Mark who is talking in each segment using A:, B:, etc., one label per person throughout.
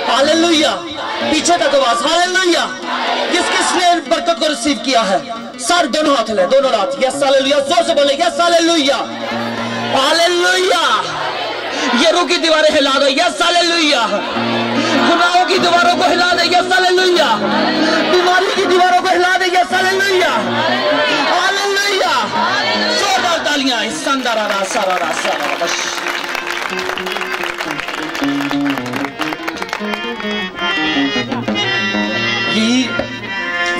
A: Hallelujah. पीछे तक आवाज हालेलुया। किस किसने बरकत को रिसीव किया है? सर दोनों हाथ ले, दोनों हाथ। Yes hallelujah. जोर से बोले यस हालेलुया। हालेलुया। यरू की दीवारें हिला दो, यस हालेलुया। गुनाहों की दीवारों को हिला दे, यस हालेलुया। बीमारी की दीवारों को हिला दे, यस हालेलुया। हालेलुया। जोरदार तालियां। संदारा सारा बस।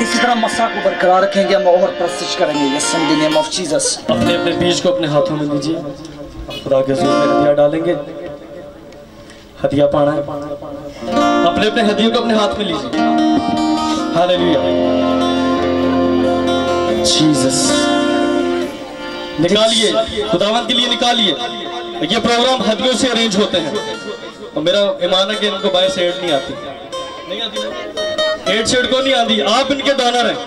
A: इसी तरह मसा को बरकरार रखेंगे हम और प्रस्तुत करेंगे। Yes in the name of Jesus.
B: अपने अपने बीज को अपने हाथों में लीजिए। खुदा के हुजूर में हदिया डालेंगे। हदिया पाना है। अपने अपने हदियों को अपने हाथ में लीजिए। हालेलुया। जीसस। निकालिए, खुदावंद के लिए निकालिए। ये प्रोग्राम हदियों से अरेंज होते हैं और मेरा ईमान है कि इनको बाय से एड नहीं आती। नहीं आती, एड शेड को नहीं आती। आप इनके डोनर हैं।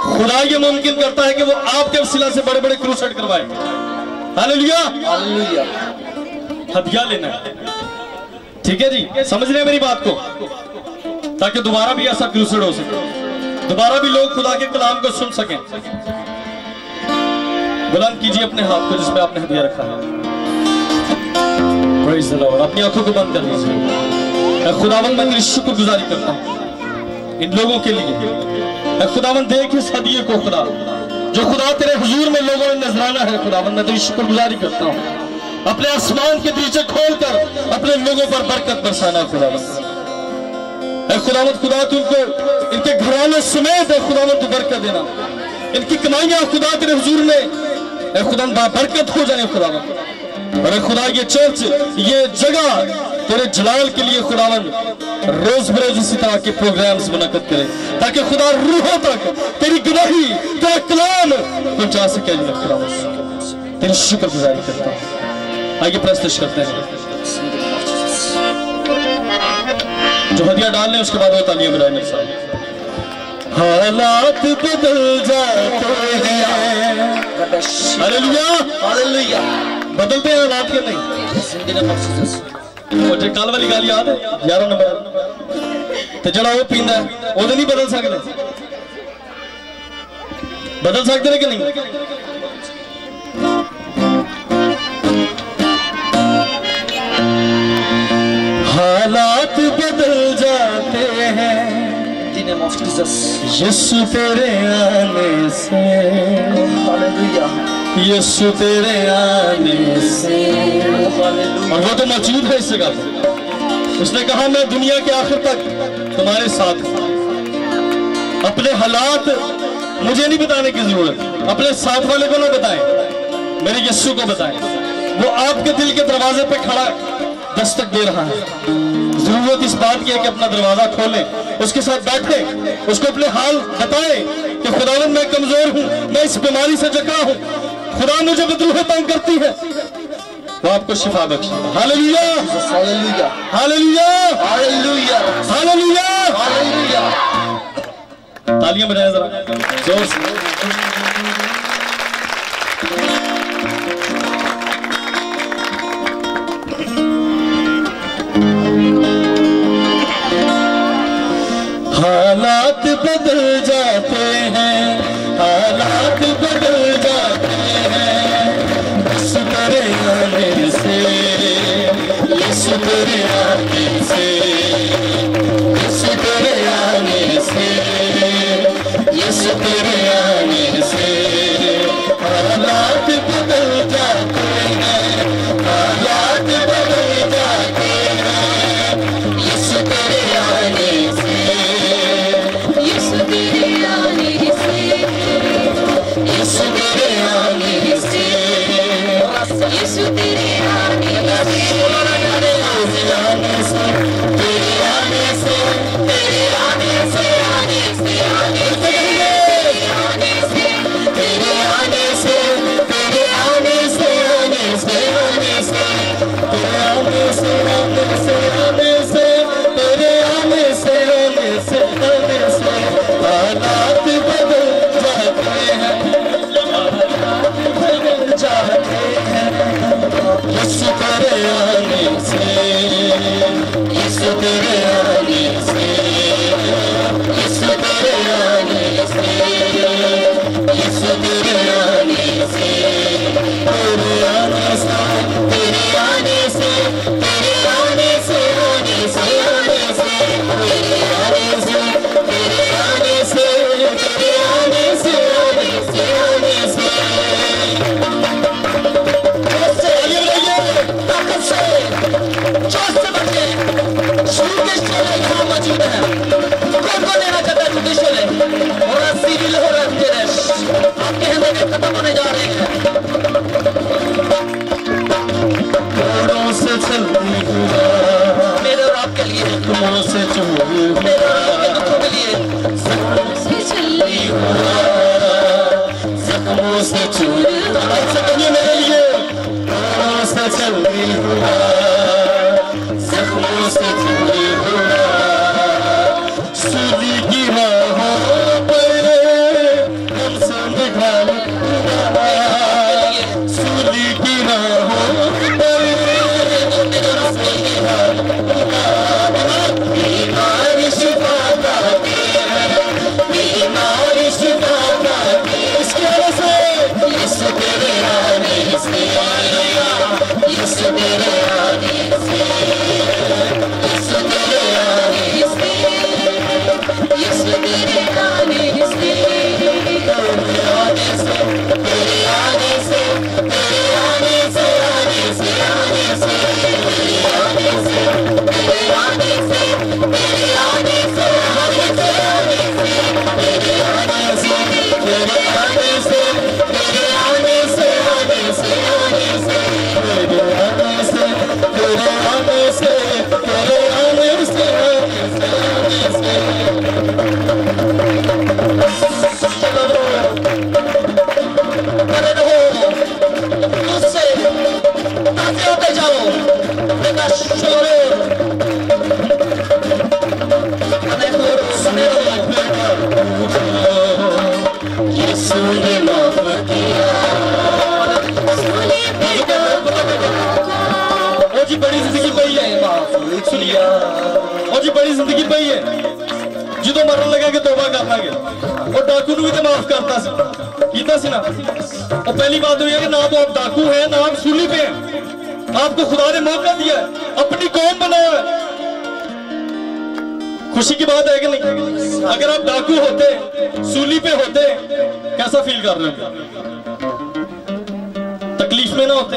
B: खुदा ये मुमकिन करता है कि वो आपके वसीला से बड़े बड़े क्रूसेड करवाए। हालेलुया।
A: हालेलुया।
B: हदिया लेना है, ठीक है जी? समझ रहे हैं मेरी बात को? ताकि दोबारा भी ऐसा क्रूसेड हो सके, दोबारा भी लोग खुदा के कलाम को सुन सकें। बुलंद कीजिए अपने हाथ को जिसमें आपने हदिया रखा है। Praise the Lord. अपनी आंखों को बंद कर लीजिए। खुदावंद मैं तेरी शुक्रगुजारी करता हूँ इन लोगों के लिए। खुदावंद देख इस हदिये को खुदा, जो खुदा तेरे हुजूर में लोगों ने नजराना है। खुदावंद मैं तेरी शुक्रगुजारी करता हूँ। अपने आसमान के दीचे खोलकर अपने लोगों पर बरकत बरसाना खुदावंद। खुदावंद खुदा तुमको इनके घराने समेत है खुदावंद तू बरकत देना। इनकी कमाइयां खुदा तेरे हुजूर में खुदावंद बरकत हो जाए खुदावंद। और खुदा ये चर्च, ये जगह तेरे जलाल के लिए खुदावंद रोज बरोज इसी तरह के प्रोग्राम्स मुनक्कद करे, ताकि खुदा रूहों तक तेरी गवाही, तेरा कलाम पहुंचा सके। खुदावंद तेरी शुक्रगुजारी करता हूं। आइए प्रस्तुत करते हैं। जो हदिया डाल लें उसके बाद वो तालियां बजाएं मेरे साथ। हालात बदल जाते हैं। हालेलुया। हालेलुया। बदलते हैं हालात के नहीं। मुझे कल वाली गाल याद है 11 नंबर ते जड़ा वो पींदा है वो नहीं बदल सकते। बदल सकते हैं कि नहीं? हालात बदल जाते हैं यीशु तेरे आने से। हालेलुया। यीशु तेरे आने से। और वो तो मौजूद है इस जगह पर। उसने कहा मैं दुनिया के आखिर तक तुम्हारे साथ हूं। अपने हालात मुझे नहीं बताने की जरूरत, अपने साथ वाले को ना बताएं, मेरे यीशु को बताएं। वो आपके दिल के दरवाजे पे खड़ा दस्तक दे रहा है। जरूरत इस बात की है कि अपना दरवाजा खोलें, उसके साथ बैठे, उसको अपने हाल बताएं कि खुदावंद मैं कमजोर हूं, मैं इस बीमारी से जकड़ा हूं, खुदा मुझे बदरूह तंग करती है, वो आपको शिफा बख्शे। Hallelujah. Hallelujah. Hallelujah. Hallelujah. Hallelujah. Hallelujah. तालियां बजाएं जरा जोर से। हालात बदल जाते हैं, हालात बदल जाते हैं बस तेरे आने से, यीशु तेरे आने से, यीशु तेरे आने से, यीशु तेरे आने से। हालात बदल जाते हैं, हालात बदल जाते हैं यीशु तेरे आने से, यीशु तेरे आने से, यीशु तेरे आने से, यीशु तेरे आने से। तेरे आने से, यीशु तेरे आने से, यीशु तेरे आने से, तेरे आने से, तेरे आने से, तेरे आने से, आने से, आने से, तेरे आने से, तेरे आने से, तेरे आने से, आने से, आने से। आगे बढ़िए, ताकत से, जोश से बढ़िए। शुरू के शोले यहाँ मौजूद हैं। कौन लेना चाहता है शुरू शोले? और सीरियल हो रहा है तेरे। आपके हमें खत्म होने जा रहे हैं। घोड़ों से चलती हुआ मेरे और आपके लिए, घोड़ों से चलती मेरे और आपके दुखों के लिए, जख्मों से चलती हुआ, जख्मों से चलती हुआ, मेरे लिए घोड़ों से चलती हुआ, जख्मों से चलती हुआ, सूली की राहों पर हमसे निकाल, सूली की राहों पर बीमारी शिफा पाते हैं, बीमारी शिफा पाते हैं। इसकी वजह से यीशु तेरे आने से, यीशु तेरे आने से, यीशु तेरे आने से, यीशु तेरे आने से, तेरे आने से, तेरे आने से, तेरे आने से, आने से, आने से, तेरे आने से, तेरे आने से, तेरे आने से, आने से, आने से, तेरे आने से, तेरे आने से, तेरे आने से, आने से, आने से, तेरे आने से, तेरे आने से, तेरे आने से, आने से, आने से। उससे ताज़े होते जाओ, बेटा शोरे, यीशु ने माफ किया, ओ जी बड़ी जिंदगी पई है, माफ लिया, ओ जी बड़ी जिंदगी पई है। जो मरन लगा के तौबा कर लांगे, और डाकू भी तो माफ करता सी, कीता सी ना। और पहली बात हुई है कि ना तो आप डाकू हैं, ना आप सूली पे हैं। आपको खुदा ने मौका दिया है, अपनी कौम बनाया है। खुशी की बात है कि नहीं? अगर आप डाकू होते, सूली पे होते, कैसा फील कर रहे हो? तकलीफ में ना होते?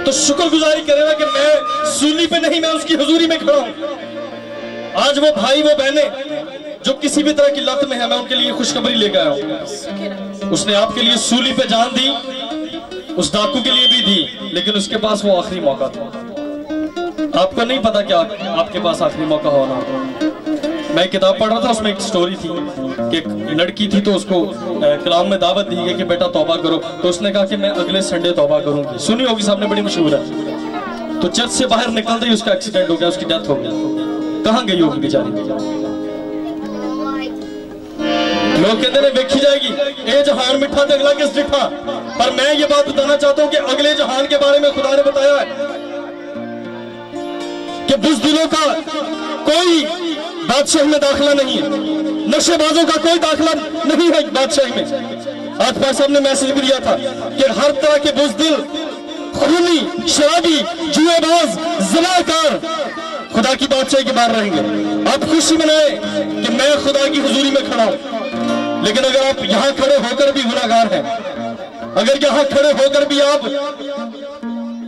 B: तो शुक्रगुजारी करेगा कि मैं सूली पे नहीं, मैं उसकी हुजूरी में खड़ा हूं। आज वो भाई, वो बहने जो किसी भी तरह की लत में है, मैं उनके लिए खुशखबरी लेकर आया हूं। उसने आपके लिए सूली पे जान दी, उस डाकू के लिए भी दी, लेकिन उसके पास वो आखिरी मौका था। आपको नहीं पता क्या आपके पास आखिरी मौका होना। मैं किताब पढ़ रहा था, उसमें एक स्टोरी थी कि एक लड़की थी, तो उसको कलाम में दावत दी गई कि बेटा तौबा करो। तो उसने कहा कि मैं अगले संडे तौबा करूंगी। सुनी होगी सामने, बड़ी मशहूर है। तो चर्च से बाहर निकलते ही उसका एक्सीडेंट हो गया, उसकी डेथ हो गई। कहाँ गई होगी बेचारी? लोग कहते हैं देखी जाएगी, ये जहान मिठा तो अगला किस डिठा। पर मैं ये बात बताना चाहता हूं कि अगले जहान के बारे में खुदा ने बताया है कि बुज़दिलों का कोई बादशाह में दाखिला नहीं है, नशेबाजों का कोई दाखिला नहीं है बादशाह में। आज भाई साहब ने मैसेज भी दिया था कि हर तरह के बुज़दिल, खूनी, शराबी, जुएबाज, ज़िनाकार खुदा की बादशाही के बाहर रहेंगे। आप खुशी मनाए कि मैं खुदा की हुजूरी में खड़ा हूं। लेकिन अगर आप यहां खड़े होकर भी गुनाहगार हैं, अगर यहां खड़े होकर भी आप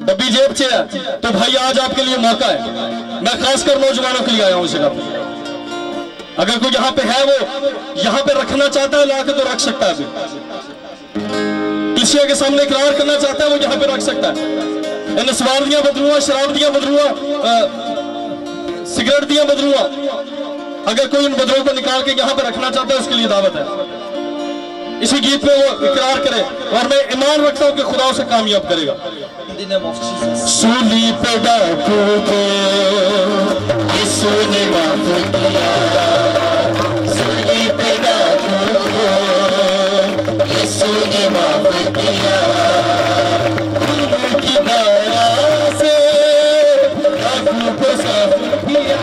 B: डब्बी जेब से है, तो भाई आज आपके लिए मौका है। मैं खासकर नौजवानों के लिए आया हूं इस जगह पे। अगर कोई यहाँ पे है, वो यहाँ पे रखना चाहता है, लाके तो रख सकता है। किसी के सामने इकरार करना चाहता है, वो यहाँ पे रख सकता है। इन सवार दियां बदलूआ, शराब दियां बदलूआ, सिगरेट दियां बदलूआ, अगर कोई उन बदलों को निकाल के यहाँ पे रखना चाहता है, उसके लिए दावत है। इसी गीत पे वो इकरार करे, और मैं ईमान रखता हूँ कि खुदा उसे कामयाब करेगा। सूली पे डाकू को यीशु ने माफ किया, सूली पे डाकू को यीशु ने माफ किया, खून की धारा से डाकू को साफ किया।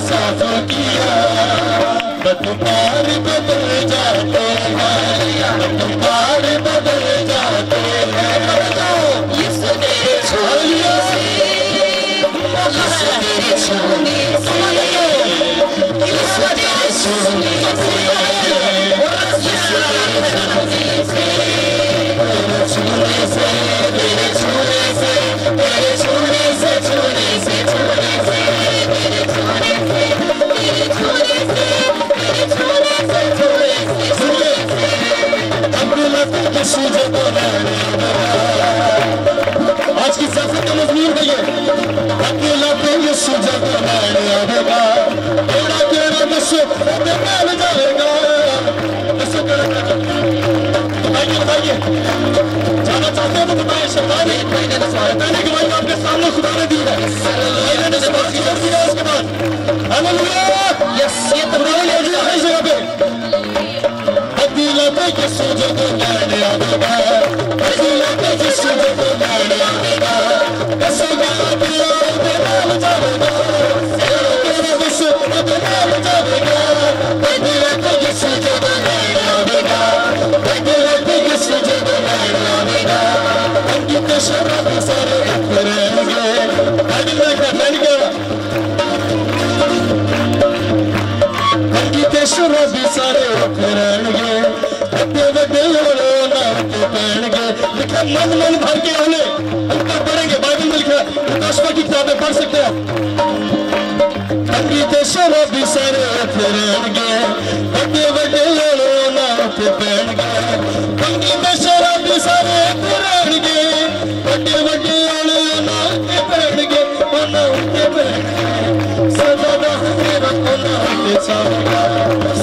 B: साफ किया, पहाड़ बदल जाते हैं, पहाड़ बदल जाते हैं। इसने छोड़िया आज की सफर का मजमून है ये, अकेला पे यीशु जब मैंने आएगा, तेरा तेरा यीशु मैंने जाएगा। यीशु बताइए जाना चाहते हो तो बताइए। शैतानी मैंने गवाही आपके सामने खुदा ने दी है, मैंने उसके बाद हालेलुया। यस, ये तो मौजूद है इस जगह पे। अकेला पे यीशु जब मैंने आएगा, अकेला पे यीशु जब मैंने आएगा, यीशु तेरा तेरा नाम जाएगा, तेरा तेरा यीशु नाम जाएगा। अकेला पे यीशु जब मैंने आएगा, अकेला पे यीशु जब मैंने आएगा, अंकित शब्द सारे करेंगे। अंकित शब्द सारे करेंगे, बड़े बड़े नाम के पहनेंगे। लिखा मन मन भर के होने ऊपर पढ़ेंगे। बाइबल में लिखा प्रकाशवा की किताबें पढ़ सकते हैं। अंकित शब्द सारे करेंगे, बड़े बड़े नाम के पहनेंगे। अंकित शब्द सारे करेंगे, बड़े बड़े नाम के पहनेंगे, नाम के पहनेंगे। सदा मेरा नाम के चाहेगा,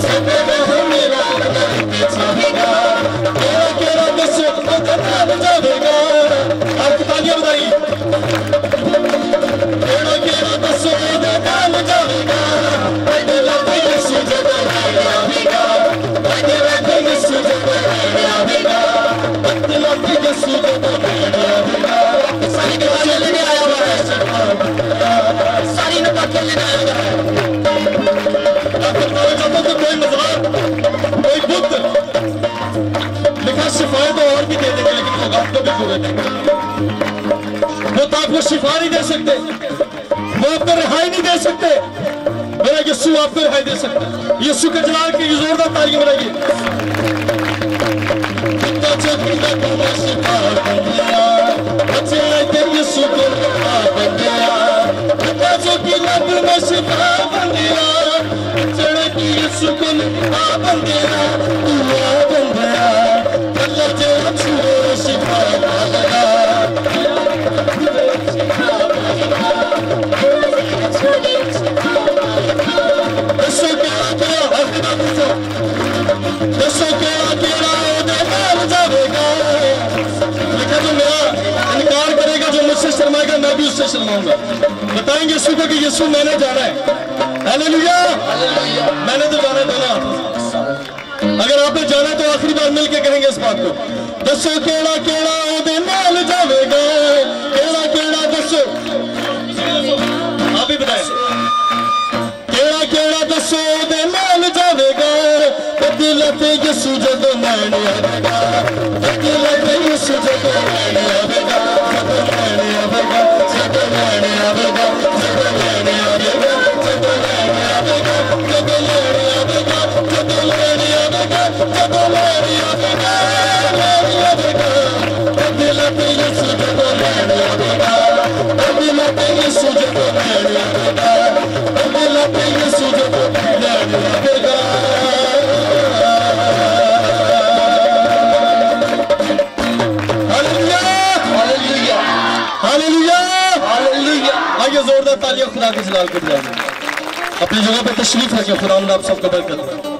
B: सदा मेरा नाम के चाहेगा, तेरा तेरा यीशु नाम जाएगा। आपकी तालियां बजाइए। तेरा तेरा यीशु नाम जाएगा, अकेला पे यीशु जब आएगा, अकेला पे यीशु जब आएगा, अकेला पे यीशु जब आएगा। सारी गवाही लेने आया हुआ है, सारी नबात लेने आया हुआ है। कोई मजाक, कोई बुत लिखा शिफाएं तो और भी दे देंगे, लेकिन वो आपको भी पूरे देंगे। वो तो आपको शिफा नहीं दे सकते, वो आपको रिहाई नहीं दे सकते। मेरा यीशु आपको रिहाई दे सकता है। यीशु के जलाल की जोरदार तालियां बजाइए। यीशु को बन गया, जो कि लब में शिफा बन गया, यीशु को बन गया, तू बन गया, कल्ला जो छुए शिफा बन गया। दसो केड़ा केड़ा हकदा दसो, दसो केड़ा केड़ा ओदे नाल जावेगा। लिखा जो मेरा इनकार करेगा, जो मुझसे शर्माएगा, मैं भी उससे शर्माऊंगा। बताएंगे यीशु को कि यीशु मैंने जाना है। हालेलुया, मैंने तो जाना है दोनों हाथों से। अगर आपने जाना है तो आखिरी बार मिलके कहेंगे इस बात को। दसो केड़ा केड़ा ओदे नाल जावेगा, केड़ा केड़ा दसो, आप ही बताएं। केड़ा केड़ा दसो ओदे नाल जावेगा, अकेला पे यीशु जब मैंने आवेगा, अकेला पे यीशु जब मैंने आवेगा, जब मैंने आवेगा, जब मैंने आवेगा, जब मैंने आवेगा, जब मैंने आवेगा, जब मैंने आवेगा, जब मैंने आवेगा, जब मैंने आवेगा, मैंने आवेगा, अकेला पे यीशु जब मैंने आवेगा, अकेला पे यीशु जब मैंने आवेगा, अकेला पे यीशु जब मैंने आवेगा। आइए जोरदार तालियां खुदा के जलाल को बजाएं। अपनी जगह पे तशरीफ रखें। खुदा आप सबको बरकत दे।